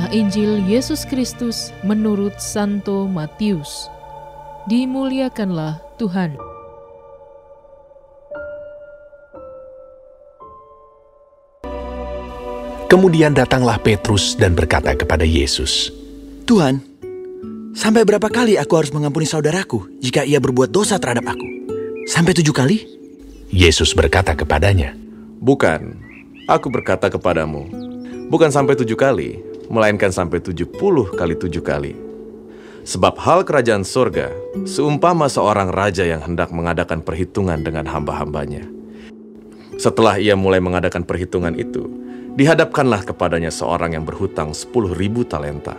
Inilah Injil Yesus Kristus menurut Santo Matius. Dimuliakanlah Tuhan. Kemudian datanglah Petrus dan berkata kepada Yesus, "Tuhan, sampai berapa kali aku harus mengampuni saudaraku jika ia berbuat dosa terhadap aku? Sampai 7 kali?" Yesus berkata kepadanya, "Bukan, aku berkata kepadamu, bukan sampai 7 kali, melainkan sampai 70 kali 7 kali. Sebab hal kerajaan sorga seumpama seorang raja yang hendak mengadakan perhitungan dengan hamba-hambanya. Setelah ia mulai mengadakan perhitungan itu, dihadapkanlah kepadanya seorang yang berhutang 10.000 talenta.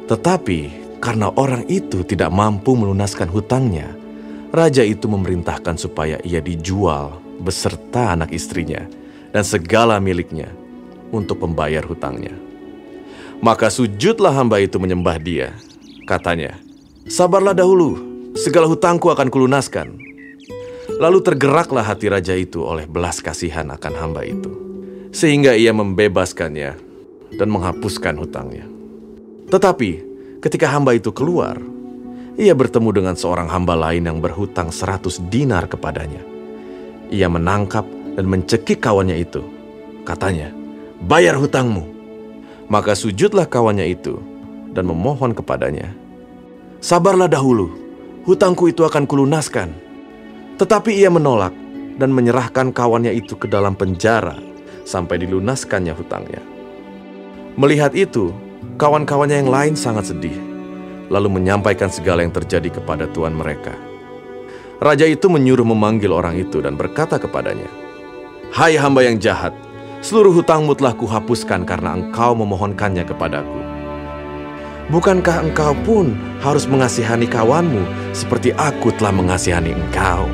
Tetapi karena orang itu tidak mampu melunaskan hutangnya, raja itu memerintahkan supaya ia dijual beserta anak istrinya dan segala miliknya untuk membayar hutangnya. Maka sujudlah hamba itu menyembah dia. Katanya, 'Sabarlah dahulu, segala hutangku akan kulunaskan.' Lalu tergeraklah hati raja itu oleh belas kasihan akan hamba itu, sehingga ia membebaskannya dan menghapuskan hutangnya. Tetapi ketika hamba itu keluar, ia bertemu dengan seorang hamba lain yang berhutang 100 dinar kepadanya. Ia menangkap dan mencekik kawannya itu. Katanya, 'Bayar hutangmu.' Maka sujudlah kawannya itu dan memohon kepadanya, 'Sabarlah dahulu, hutangku itu akan kulunaskan.' Tetapi ia menolak dan menyerahkan kawannya itu ke dalam penjara sampai dilunaskannya hutangnya. Melihat itu, kawan-kawannya yang lain sangat sedih, lalu menyampaikan segala yang terjadi kepada tuan mereka. Raja itu menyuruh memanggil orang itu dan berkata kepadanya, 'Hai hamba yang jahat, seluruh hutangmu telah kuhapuskan karena engkau memohonkannya kepadaku. Bukankah engkau pun harus mengasihani kawanmu seperti aku telah mengasihani engkau?'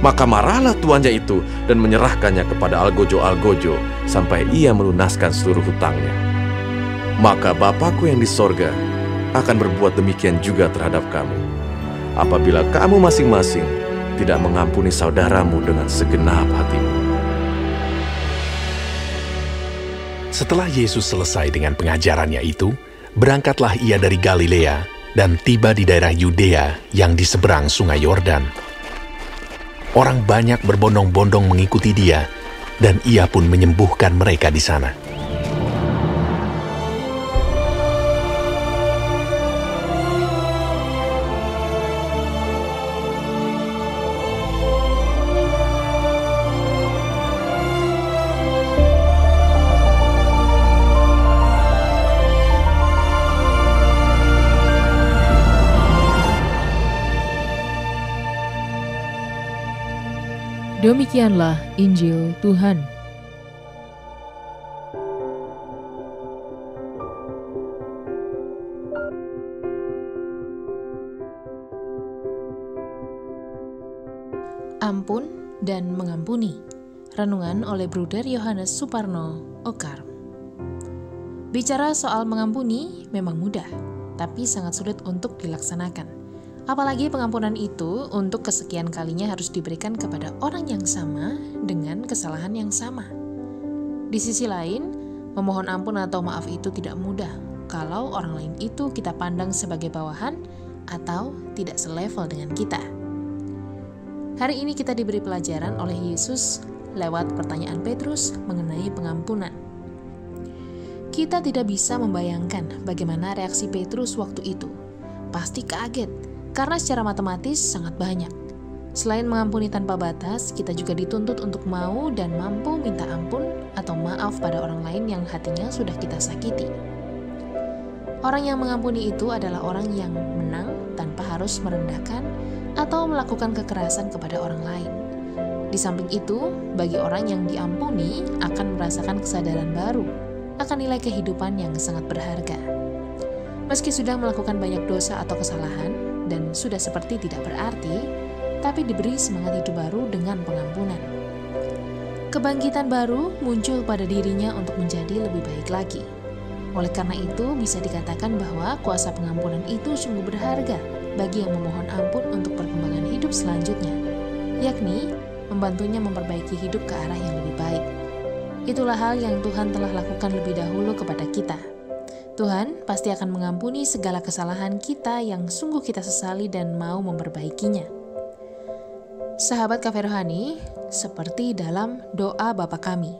Maka marahlah tuannya itu dan menyerahkannya kepada algojo-algojo sampai ia melunaskan seluruh hutangnya. Maka Bapakku yang di sorga akan berbuat demikian juga terhadap kamu, apabila kamu masing-masing tidak mengampuni saudaramu dengan segenap hatimu." Setelah Yesus selesai dengan pengajarannya itu, berangkatlah ia dari Galilea dan tiba di daerah Yudea yang di seberang sungai Yordan. Orang banyak berbondong-bondong mengikuti dia, dan ia pun menyembuhkan mereka di sana. Demikianlah Injil Tuhan. Ampun dan mengampuni. Renungan oleh Bruder Yohanes Suparno, Okar. Bicara soal mengampuni memang mudah, tapi sangat sulit untuk dilaksanakan. Apalagi pengampunan itu untuk kesekian kalinya harus diberikan kepada orang yang sama dengan kesalahan yang sama. Di sisi lain, memohon ampun atau maaf itu tidak mudah kalau orang lain itu kita pandang sebagai bawahan atau tidak selevel dengan kita. Hari ini kita diberi pelajaran oleh Yesus lewat pertanyaan Petrus mengenai pengampunan. Kita tidak bisa membayangkan bagaimana reaksi Petrus waktu itu. Pasti kaget. Karena secara matematis sangat banyak. Selain mengampuni tanpa batas, kita juga dituntut untuk mau dan mampu minta ampun atau maaf pada orang lain yang hatinya sudah kita sakiti. Orang yang mengampuni itu adalah orang yang menang tanpa harus merendahkan atau melakukan kekerasan kepada orang lain. Di samping itu, bagi orang yang diampuni akan merasakan kesadaran baru akan nilai kehidupan yang sangat berharga. Meski sudah melakukan banyak dosa atau kesalahan, dan sudah seperti tidak berarti, tapi diberi semangat hidup baru dengan pengampunan. Kebangkitan baru muncul pada dirinya untuk menjadi lebih baik lagi. Oleh karena itu, bisa dikatakan bahwa kuasa pengampunan itu sungguh berharga bagi yang memohon ampun untuk perkembangan hidup selanjutnya, yakni membantunya memperbaiki hidup ke arah yang lebih baik. Itulah hal yang Tuhan telah lakukan lebih dahulu kepada kita. Tuhan pasti akan mengampuni segala kesalahan kita yang sungguh kita sesali dan mau memperbaikinya. Sahabat Cafe Rohani, seperti dalam doa Bapa kami,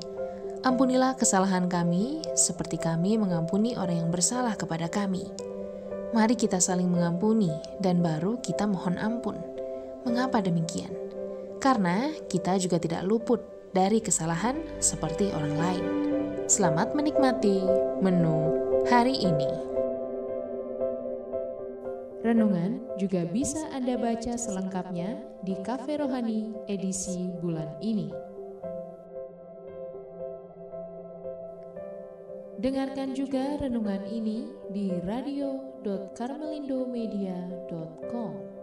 ampunilah kesalahan kami seperti kami mengampuni orang yang bersalah kepada kami. Mari kita saling mengampuni dan baru kita mohon ampun. Mengapa demikian? Karena kita juga tidak luput dari kesalahan seperti orang lain. Selamat menikmati menu hari ini. Renungan juga bisa Anda baca selengkapnya di Cafe Rohani edisi bulan ini. Dengarkan juga renungan ini di radio.karmelindomedia.com.